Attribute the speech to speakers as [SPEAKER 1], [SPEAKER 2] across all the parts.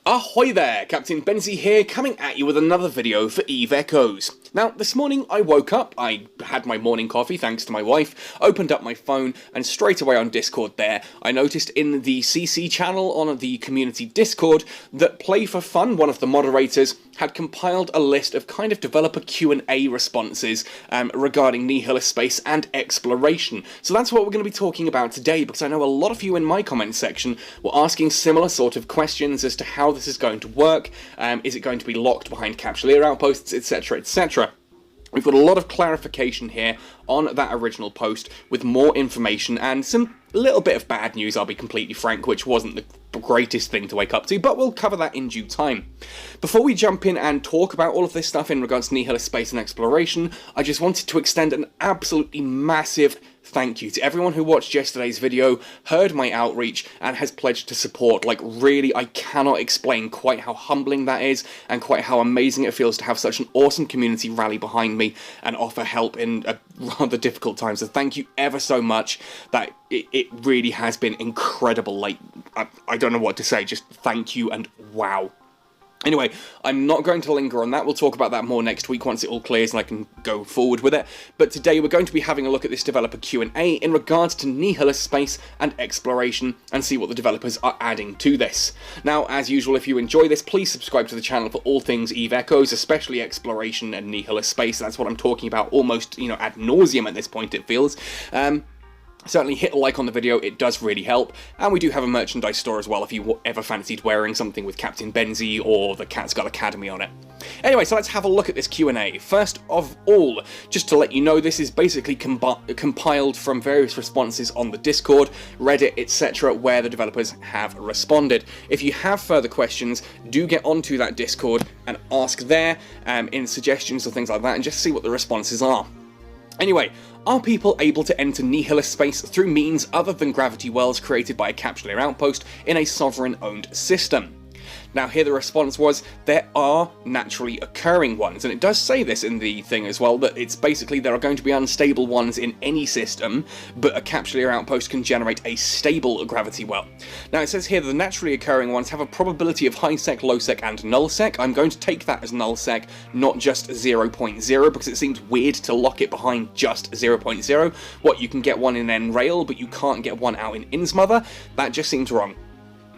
[SPEAKER 1] Ahoy there, Captain Benzie here, coming at you with another video for Eve Echoes. Now, this morning I woke up, I had my morning coffee thanks to my wife, opened up my phone, and straight away on Discord there, I noticed in the CC channel on the community Discord that Play for Fun, one of the moderators, had compiled a list of kind of developer Q&A responses regarding Nihilist space and exploration. So that's what we're going to be talking about today, because I know a lot of you in my comments section were asking similar sort of questions as to how this is going to work, is it going to be locked behind Capsuleer outposts, etc, etc. We've got a lot of clarification here on that original post with more information and some little bit of bad news, I'll be completely frank, which wasn't the greatest thing to wake up to, but we'll cover that in due time. Before we jump in and talk about all of this stuff in regards to Nihilist space and exploration, I just wanted to extend an absolutely massive thank you to everyone who watched yesterday's video, heard my outreach, and has pledged to support. Like, really, I cannot explain quite how humbling that is, and quite how amazing it feels to have such an awesome community rally behind me and offer help in rather difficult times. So thank you ever so much. That it really has been incredible. Like, I don't know what to say, just thank you and wow. Anyway, I'm not going to linger on that. We'll talk about that more next week once it all clears and I can go forward with it. But today we're going to be having a look at this developer Q&A in regards to Nihilist space and exploration and see what the developers are adding to this. Now, as usual, if you enjoy this, please subscribe to the channel for all things Eve Echoes, especially exploration and Nihilist space. That's what I'm talking about almost, you know, ad nauseum at this point, it feels. Certainly hit a like on the video, it does really help, and we do have a merchandise store as well if you ever fancied wearing something with Captain Benzie or the Cat's Skull Academy on it. Anyway, so let's have a look at this Q&A. First of all, just to let you know, this is basically compiled from various responses on the Discord, Reddit, etc., where the developers have responded. If you have further questions, do get onto that Discord and ask there in suggestions or things like that, and just see what the responses are. Anyway, are people able to enter Nihilist space through means other than gravity wells created by a Capsuleer outpost in a sovereign-owned system? Now here the response was, there are naturally occurring ones, and it does say this in the thing as well, that it's basically there are going to be unstable ones in any system, but a Capsuleer outpost can generate a stable gravity well. Now it says here that the naturally occurring ones have a probability of high sec, low sec, and null sec. I'm going to take that as null sec, not just 0.0, because it seems weird to lock it behind just 0.0. What, you can get one in N-Rail, but you can't get one out in Innsmother? That just seems wrong.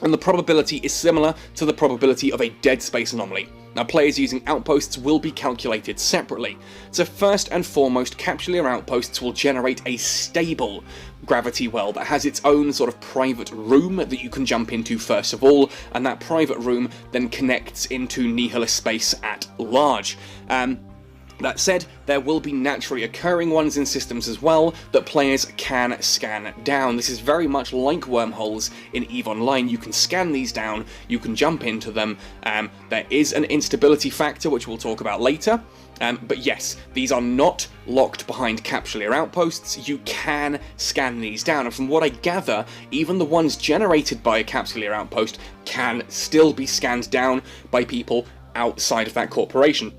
[SPEAKER 1] And the probability is similar to the probability of a dead space anomaly. Now, players using outposts will be calculated separately. So first and foremost, Capsuleer outposts will generate a stable gravity well that has its own sort of private room that you can jump into first of all, and that private room then connects into Nihilist space at large. That said, there will be naturally occurring ones in systems as well that players can scan down. This is very much like wormholes in EVE Online. You can scan these down, you can jump into them. There is an instability factor, which we'll talk about later. But yes, these are not locked behind Capsuleer outposts. You can scan these down, and from what I gather, even the ones generated by a Capsuleer outpost can still be scanned down by people outside of that corporation.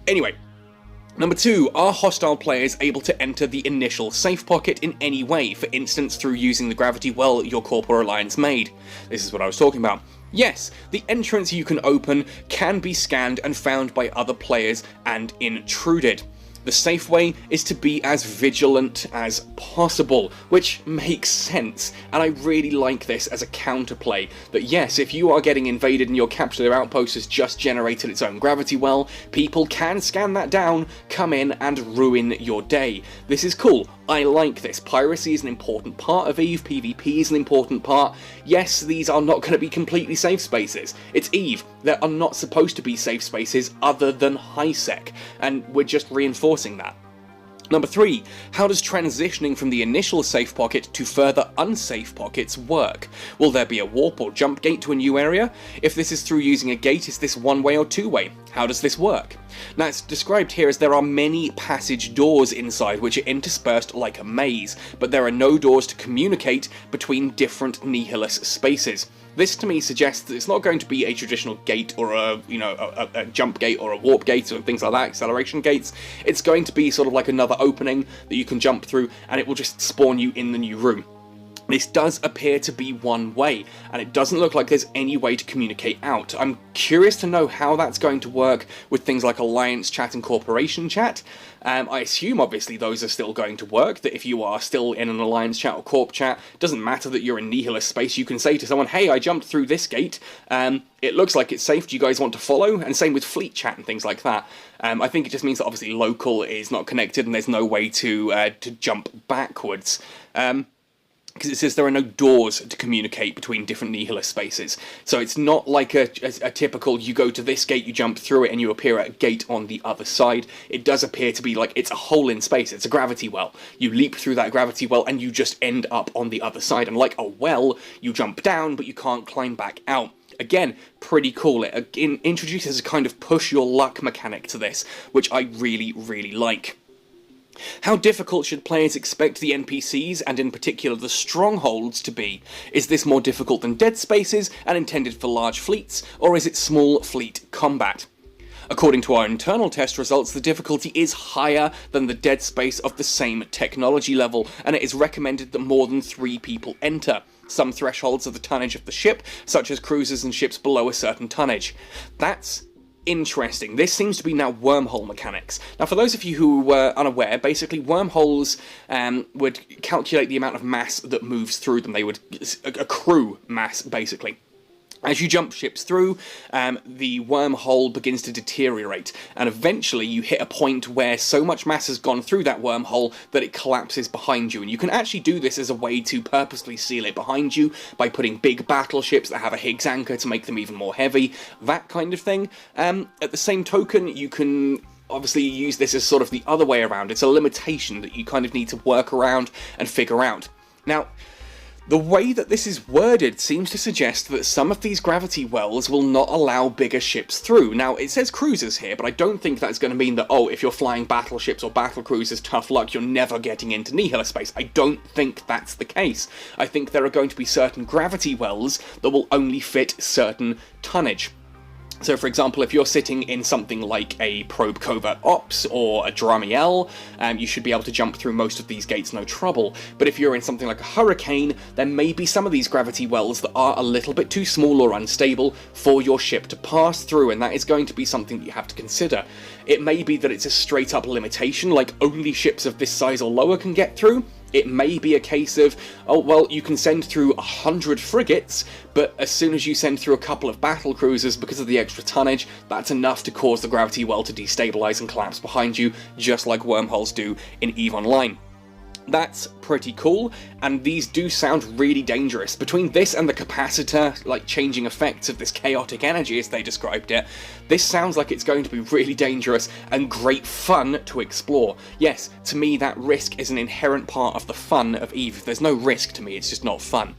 [SPEAKER 1] Anyway, number 2, are hostile players able to enter the initial safe pocket in any way, for instance through using the gravity well your Corporate Alliance made? This is what I was talking about. Yes, the entrance you can open can be scanned and found by other players and intruded. The safe way is to be as vigilant as possible, which makes sense, and I really like this as a counterplay, that yes, if you are getting invaded and your Capsuleer outpost has just generated its own gravity well, people can scan that down, come in, and ruin your day. This is cool. I like this. Piracy is an important part of EVE, PvP is an important part. Yes, these are not going to be completely safe spaces. It's EVE. There are not supposed to be safe spaces other than high sec, and we're just reinforcing that. Number 3, how does transitioning from the initial safe pocket to further unsafe pockets work? Will there be a warp or jump gate to a new area? If this is through using a gate, is this one-way or two-way? How does this work? Now, it's described here as there are many passage doors inside which are interspersed like a maze, but there are no doors to communicate between different Nihilist spaces. This to me suggests that it's not going to be a traditional gate or a jump gate or a warp gate or things like that, acceleration gates. It's going to be sort of like another opening that you can jump through, and it will just spawn you in the new room. This does appear to be one way, and it doesn't look like there's any way to communicate out. I'm curious to know how that's going to work with things like Alliance Chat and Corporation Chat. I assume, obviously, those are still going to work, that if you are still in an Alliance Chat or Corp Chat, it doesn't matter that you're in Nihilist space, you can say to someone, hey, I jumped through this gate, it looks like it's safe, do you guys want to follow? And same with Fleet Chat and things like that. I think it just means that obviously local is not connected and there's no way to jump backwards. Because it says there are no doors to communicate between different Nihilist spaces. So it's not like a typical, you go to this gate, you jump through it, and you appear at a gate on the other side. It does appear to be like it's a hole in space, it's a gravity well. You leap through that gravity well, and you just end up on the other side. And like a well, you jump down, but you can't climb back out. Again, pretty cool. It introduces a kind of push your luck mechanic to this, which I really, really like. How difficult should players expect the NPCs, and in particular the strongholds, to be? Is this more difficult than Dead Spaces, and intended for large fleets, or is it small fleet combat? According to our internal test results, the difficulty is higher than the Dead Space of the same technology level, and it is recommended that more than 3 people enter. Some thresholds of the tonnage of the ship, such as cruisers and ships below a certain tonnage. That's interesting. This seems to be now wormhole mechanics. Now, for those of you who were unaware, basically wormholes would calculate the amount of mass that moves through them. They would accrue mass, basically. As you jump ships through, the wormhole begins to deteriorate, and eventually you hit a point where so much mass has gone through that wormhole that it collapses behind you. And you can actually do this as a way to purposely seal it behind you by putting big battleships that have a Higgs anchor to make them even more heavy, that kind of thing. At the same token, you can obviously use this as sort of the other way around. It's a limitation that you kind of need to work around and figure out. Now, the way that this is worded seems to suggest that some of these gravity wells will not allow bigger ships through. Now, it says cruisers here, but I don't think that's going to mean that, oh, if you're flying battleships or battlecruisers, tough luck, you're never getting into Nihilist space. I don't think that's the case. I think there are going to be certain gravity wells that will only fit certain tonnage. So, for example, if you're sitting in something like a Probe Covert Ops or a Dramiel, you should be able to jump through most of these gates no trouble. But if you're in something like a Hurricane, there may be some of these gravity wells that are a little bit too small or unstable for your ship to pass through, and that is going to be something that you have to consider. It may be that it's a straight-up limitation, like only ships of this size or lower can get through. It may be a case of, oh, well, you can send through 100 frigates, but as soon as you send through a couple of battle cruisers, because of the extra tonnage, that's enough to cause the gravity well to destabilize and collapse behind you, just like wormholes do in EVE Online. That's pretty cool, and these do sound really dangerous. Between this and the capacitor, like changing effects of this chaotic energy as they described it, this sounds like it's going to be really dangerous and great fun to explore. Yes, to me that risk is an inherent part of the fun of EVE. If there's no risk to me, it's just not fun.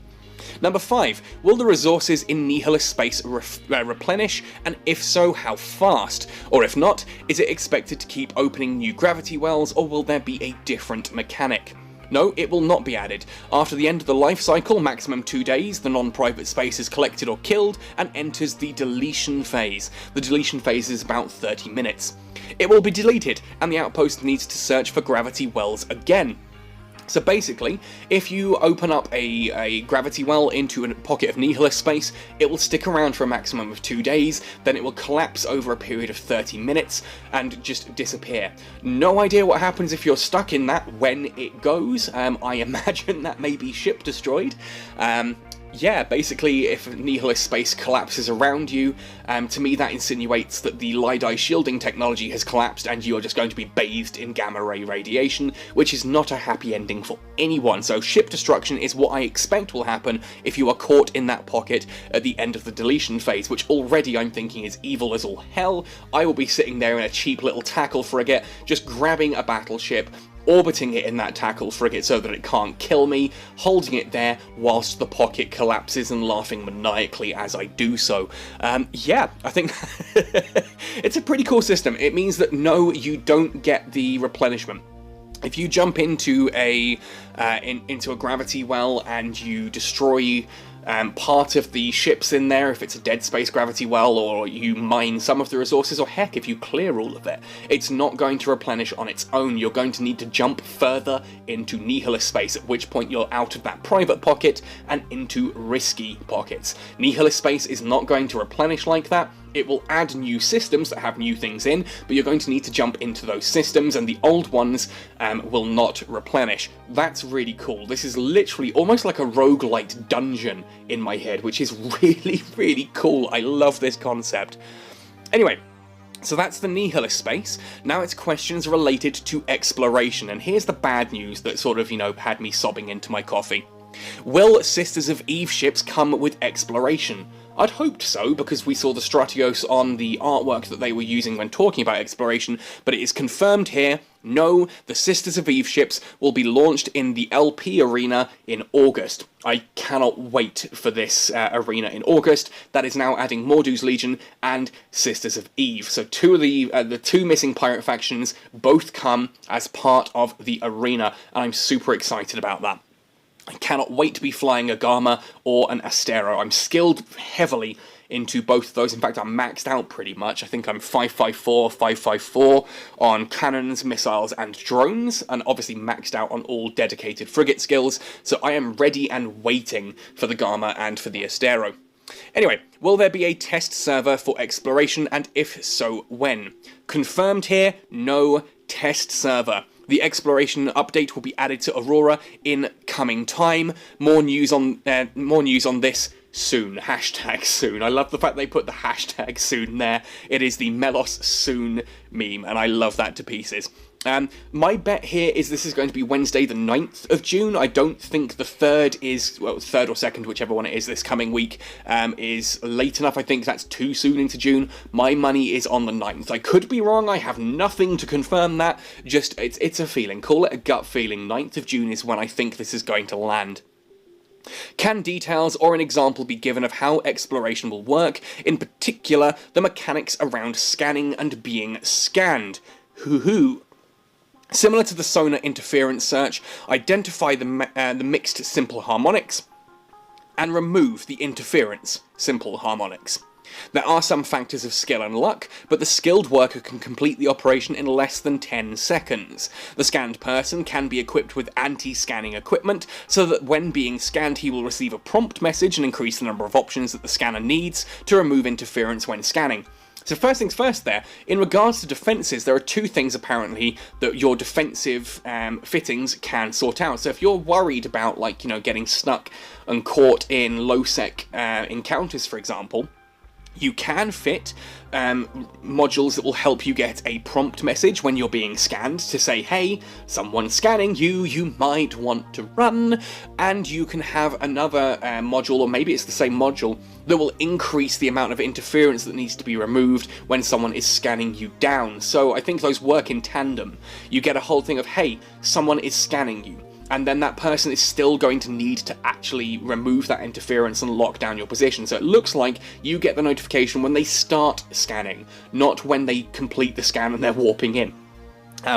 [SPEAKER 1] Number 5, will the resources in Nihilist space replenish, and if so, how fast? Or if not, is it expected to keep opening new gravity wells, or will there be a different mechanic? No, it will not be added. After the end of the life cycle, maximum 2 days, the non-private space is collected or killed, and enters the deletion phase. The deletion phase is about 30 minutes. It will be deleted, and the outpost needs to search for gravity wells again. So basically, if you open up a gravity well into a pocket of Nihilist space, it will stick around for a maximum of 2 days, then it will collapse over a period of 30 minutes and just disappear. No idea what happens if you're stuck in that when it goes. I imagine that may be ship destroyed. Yeah, basically, if Nihilist space collapses around you, to me that insinuates that the Lidai shielding technology has collapsed and you are just going to be bathed in gamma ray radiation, which is not a happy ending for anyone. So ship destruction is what I expect will happen if you are caught in that pocket at the end of the deletion phase, which already I'm thinking is evil as all hell. I will be sitting there in a cheap little tackle frigate, just grabbing a battleship, orbiting it in that tackle frigate so that it can't kill me, holding it there whilst the pocket collapses and laughing maniacally as I do so. Yeah, I think it's a pretty cool system. It means that no, you don't get the replenishment. If you jump into a gravity well and you destroy part of the ships in there if it's a dead space gravity well, or you mine some of the resources, or heck, if you clear all of it. It's not going to replenish on its own. You're going to need to jump further into Nihilist space, at which point you're out of that private pocket and into risky pockets. Nihilist space is not going to replenish like that. It will add new systems that have new things in, but you're going to need to jump into those systems, and the old ones will not replenish. That's really cool. This is literally almost like a roguelite dungeon in my head, which is really, really cool. I love this concept. Anyway, so that's the Nihilist space. Now it's questions related to exploration, and here's the bad news that sort of, had me sobbing into my coffee. Will Sisters of Eve ships come with exploration? I'd hoped so, because we saw the Stratios on the artwork that they were using when talking about exploration, but it is confirmed here, no, the Sisters of Eve ships will be launched in the LP arena in August. I cannot wait for this arena in August. That is now adding Mordu's Legion and Sisters of Eve. So two of the two missing pirate factions both come as part of the arena, and I'm super excited about that. I cannot wait to be flying a Gamma or an Astero. I'm skilled heavily into both of those. In fact, I'm maxed out pretty much. I think I'm 554, 554 on cannons, missiles, and drones, and obviously maxed out on all dedicated frigate skills, so I am ready and waiting for the Gamma and for the Astero. Anyway, will there be a test server for exploration, and if so, when? Confirmed here, no test server. The exploration update will be added to Aurora in coming time. More news on this soon. Hashtag soon. I love the fact they put the hashtag soon there. It is the Melos soon meme, and I love that to pieces. My bet here is this is going to be Wednesday the 9th of June. I don't think the 3rd is, well, 3rd or 2nd, whichever one it is this coming week, is late enough. I think that's too soon into June. My money is on the 9th. I could be wrong. I have nothing to confirm that. Just, it's a feeling. Call it a gut feeling. 9th of June is when I think this is going to land. Can details or an example be given of how exploration will work, in particular the mechanics around scanning and being scanned? Hoo-hoo. Similar to the sonar interference search, identify the mixed simple harmonics and remove the interference simple harmonics. There are some factors of skill and luck, but the skilled worker can complete the operation in less than 10 seconds. The scanned person can be equipped with anti-scanning equipment, so that when being scanned he will receive a prompt message and increase the number of options that the scanner needs to remove interference when scanning. So first things first there, in regards to defences, there are two things apparently that your defensive fittings can sort out. So if you're worried about, like, getting stuck and caught in low-sec encounters, for example, you can fit modules that will help you get a prompt message when you're being scanned to say, hey, someone's scanning you, you might want to run, and you can have another module, or maybe it's the same module, that will increase the amount of interference that needs to be removed when someone is scanning you down. So I think those work in tandem. You get a whole thing of, hey, someone is scanning you, and then that person is still going to need to actually remove that interference and lock down your position. So it looks like you get the notification when they start scanning, not when they complete the scan and they're warping in.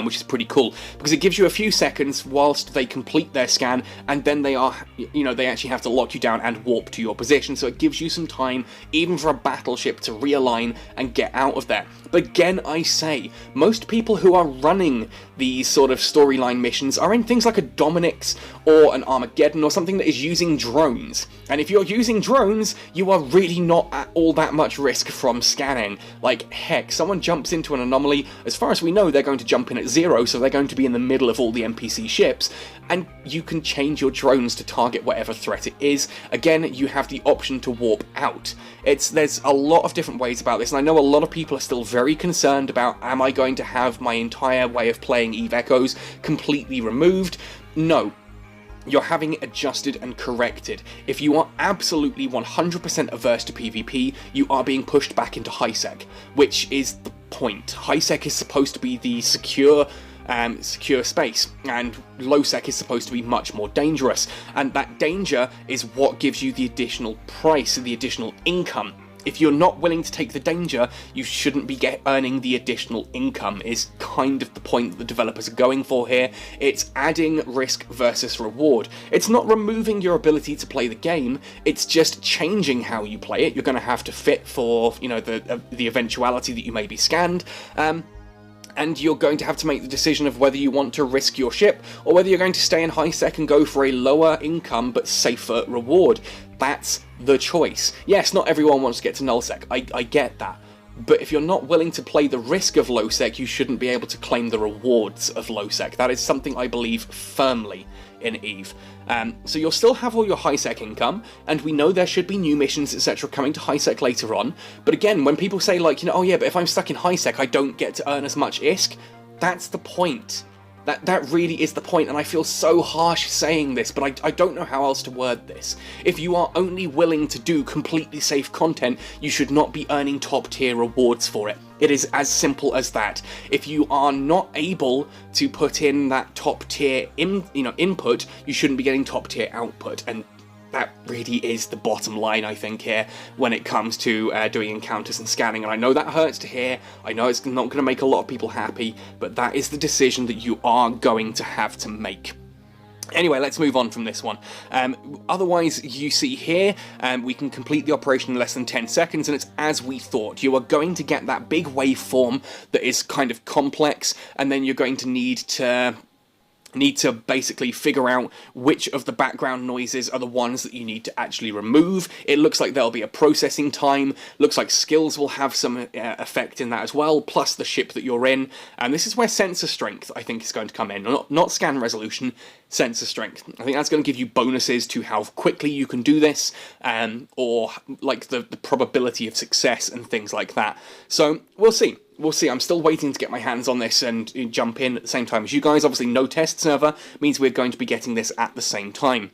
[SPEAKER 1] Which is pretty cool, because it gives you a few seconds whilst they complete their scan, and then they actually have to lock you down and warp to your position, so it gives you some time, even for a battleship, to realign and get out of there. But again, I say, most people who are running these sort of storyline missions are in things like a Dominix or an Armageddon or something that is using drones. And if you're using drones, you are really not at all that much risk from scanning. Like, heck, someone jumps into an anomaly, as far as we know, they're going to jump in at 0, so they're going to be in the middle of all the NPC ships, and you can change your drones to target whatever threat it is. Again, you have the option to warp out. There's a lot of different ways about this, and I know a lot of people are still very concerned about, am I going to have my entire way of playing Eve Echoes completely removed? No. You're having it adjusted and corrected. If you are absolutely 100% averse to PvP, you are being pushed back into high-sec, which is the point. High-sec is supposed to be the secure space, and low-sec is supposed to be much more dangerous, and that danger is what gives you the additional price, the additional income. if you're not willing to take the danger, you shouldn't be earning the additional income, is kind of the point that the developers are going for here. It's adding risk versus reward. It's not removing your ability to play the game, it's just changing how you play it. You're going to have to fit for, you know, the eventuality that you may be scanned, and you're going to have to make the decision of whether you want to risk your ship, or whether you're going to stay in high sec and go for a lower income but safer reward. That's the choice. Yes, not everyone wants to get to nullsec, I get that. But if you're not willing to play the risk of low sec, you shouldn't be able to claim the rewards of low sec. That is something I believe firmly in EVE. So you'll still have all your high sec income, and we know there should be new missions, etc. coming to high sec later on. But again, when people say like, you know, oh yeah, but if I'm stuck in high sec, I don't get to earn as much ISK, that's the point. That really is the point, and I feel so harsh saying this, but I don't know how else to word this. If you are only willing to do completely safe content, you should not be earning top tier rewards for it. It is as simple as that. If you are not able to put in that top tier input, you shouldn't be getting top tier output, and that really is the bottom line, I think, here, when it comes to doing encounters and scanning. And I know that hurts to hear, I know it's not going to make a lot of people happy, but that is the decision that you are going to have to make. Anyway, let's move on from this one. Otherwise, you see here, we can complete the operation in less than 10 seconds, and it's as we thought. You are going to get that big waveform that is kind of complex, and then you're going to need to basically figure out which of the background noises are the ones that you need to actually remove. It looks like there'll be a processing time, looks like skills will have some effect in that as well, plus the ship that you're in, and this is where sensor strength, I think, is going to come in. Not scan resolution, sensor strength. I think that's going to give you bonuses to how quickly you can do this, or like the probability of success and things like that. So we'll see. We'll see. I'm still waiting to get my hands on this and jump in at the same time as you guys. Obviously, no test server means we're going to be getting this at the same time.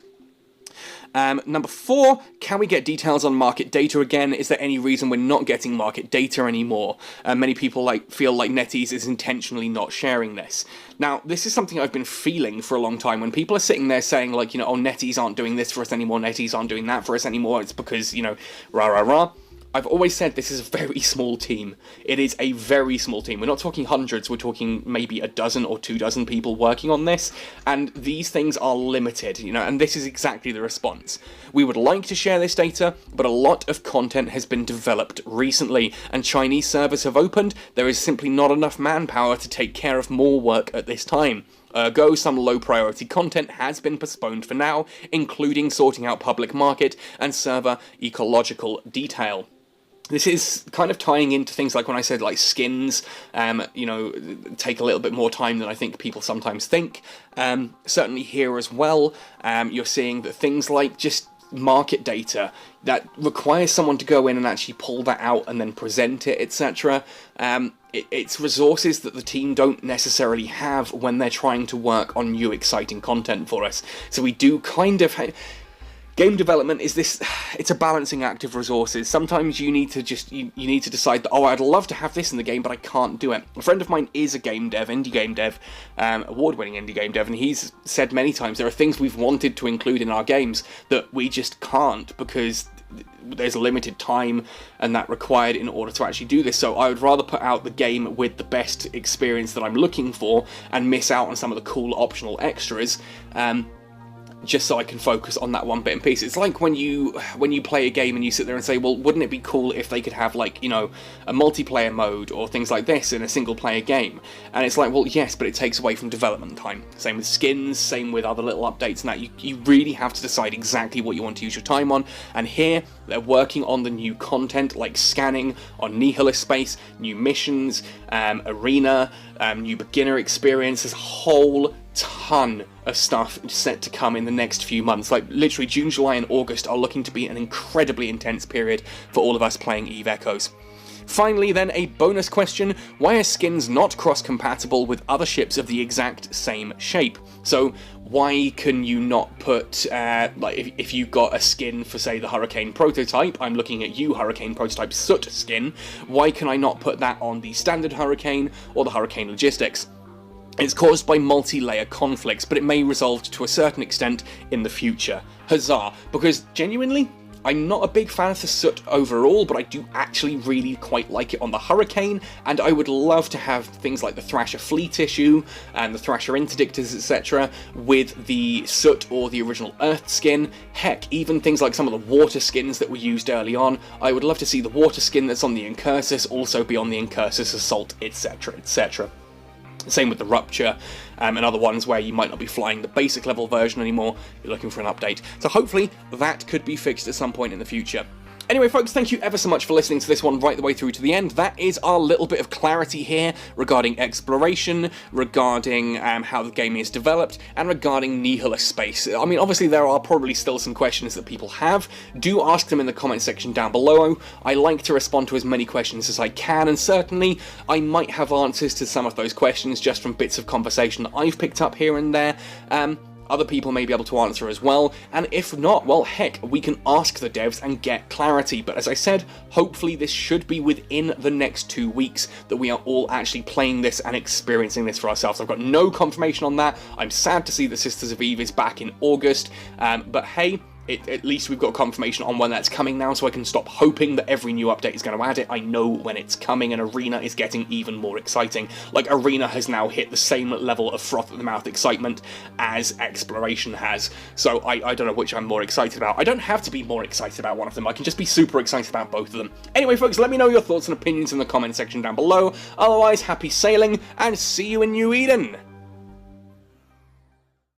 [SPEAKER 1] Number 4, can we get details on market data again? Is there any reason we're not getting market data anymore? Many people feel like NetEase is intentionally not sharing this. Now, this is something I've been feeling for a long time. When people are sitting there saying, like, you know, oh, NetEase aren't doing this for us anymore, NetEase aren't doing that for us anymore, it's because, you know, rah, rah, rah. I've always said this is a very small team. It is a very small team. We're not talking hundreds, we're talking maybe a dozen or 24 people working on this, and these things are limited, you know, and this is exactly the response. We would like to share this data, but a lot of content has been developed recently, and Chinese servers have opened. There is simply not enough manpower to take care of more work at this time. Ergo, some low-priority content has been postponed for now, including sorting out public market and server ecological detail. This is kind of tying into things like when I said, like, skins, you know, take a little bit more time than I think people sometimes think. Certainly here as well, you're seeing that things like just market data that requires someone to go in and actually pull that out and then present it, etc. It's resources that the team don't necessarily have when they're trying to work on new exciting content for us. So we do kind of... Game development is this, it's a balancing act of resources. Sometimes you need to just, you need to decide that, oh, I'd love to have this in the game, but I can't do it. A friend of mine is a game dev, indie game dev, award-winning indie game dev, and he's said many times there are things we've wanted to include in our games that we just can't because there's limited time and that required in order to actually do this. So I would rather put out the game with the best experience that I'm looking for and miss out on some of the cool optional extras, just so I can focus on that one bit and piece. It's like when you play a game and you sit there and say, well, wouldn't it be cool if they could have, like, you know, a multiplayer mode or things like this in a single player game? And it's like, well, yes, but it takes away from development time. Same with skins, same with other little updates and that. You really have to decide exactly what you want to use your time on. And here, they're working on the new content, like scanning on Nihilist space, new missions, arena, new beginner experience. There's a whole ton of stuff set to come in the next few months. Like, literally June, July and August are looking to be an incredibly intense period for all of us playing EVE Echoes. Finally then, a bonus question: why are skins not cross-compatible with other ships of the exact same shape? So why can you not put, like, if you got a skin for, say, the Hurricane prototype, I'm looking at you, Hurricane prototype Soot skin, why can I not put that on the standard Hurricane or the Hurricane Logistics? It's caused by multi-layer conflicts, but it may resolve to a certain extent in the future. Huzzah! Because genuinely, I'm not a big fan of the Soot overall, but I do actually really quite like it on the Hurricane, and I would love to have things like the Thrasher Fleet issue, and the Thrasher Interdictors, etc., with the Soot or the original Earth skin. Heck, even things like some of the water skins that were used early on. I would love to see the water skin that's on the Incursus also be on the Incursus Assault, etc., etc. Same with the Rupture, and other ones where you might not be flying the basic level version anymore, you're looking for an update. So hopefully that could be fixed at some point in the future. Anyway folks, thank you ever so much for listening to this one right the way through to the end. That is our little bit of clarity here regarding exploration, regarding how the game is developed, and regarding Nihilist space. I mean, obviously there are probably still some questions that people have. Do ask them in the comment section down below. I like to respond to as many questions as I can, and certainly I might have answers to some of those questions just from bits of conversation that I've picked up here and there. Other people may be able to answer as well, and if not, well heck, we can ask the devs and get clarity. But as I said, hopefully this should be within the next 2 weeks that we are all actually playing this and experiencing this for ourselves. I've got no confirmation on that. I'm sad to see that Sisters of Eve is back in August, but hey, at least we've got confirmation on when that's coming now, so I can stop hoping that every new update is going to add it. I know when it's coming, and Arena is getting even more exciting. Like, Arena has now hit the same level of froth at the mouth excitement as Exploration has, so I don't know which I'm more excited about. I don't have to be more excited about one of them, I can just be super excited about both of them. Anyway folks, let me know your thoughts and opinions in the comment section down below. Otherwise, happy sailing, and see you in New Eden!